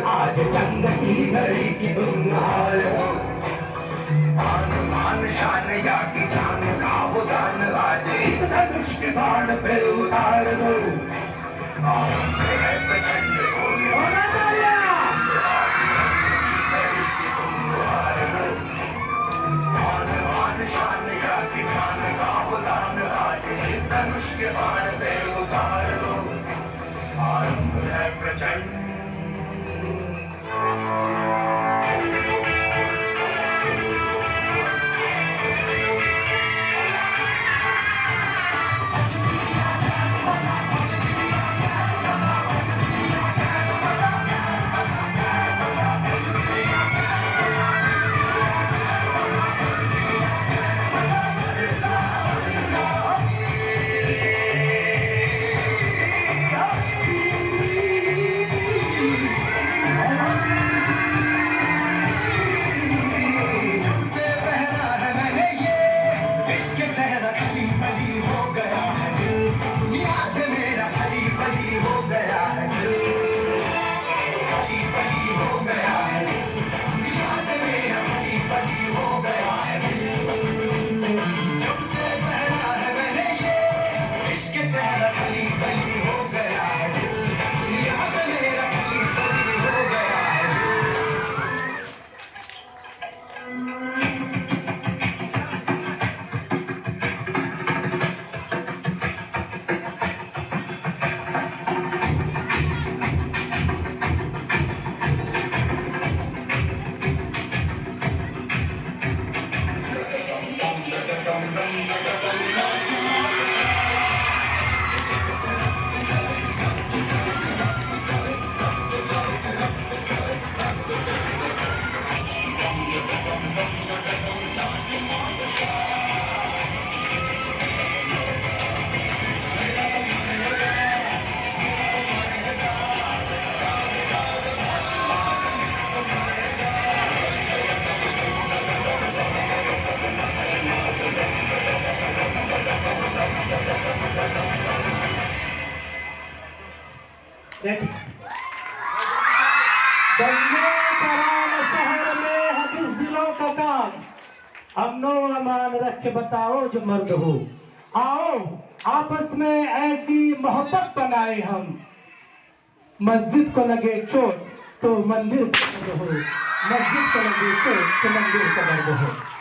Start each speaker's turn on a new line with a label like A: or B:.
A: आज जंग की घड़ी की तुम हाल हो, मान मान शान या की जान का वो दान, आज एक धनुष के बाण पे उतार दो। शान या की जान का वो दान, आज एक धनुष के बाण पे उतार दो। आरंभ है प्रचंड।
B: शहर में है किस दिलों का काम, अमनो अमान रख के बताओ जो मर्द हो। आओ आपस में ऐसी मोहब्बत बनाए हम, मस्जिद को लगे चोट तो मंदिर का दर्द हो, मस्जिद को लगे चोट तो मंदिर का दर्द हो।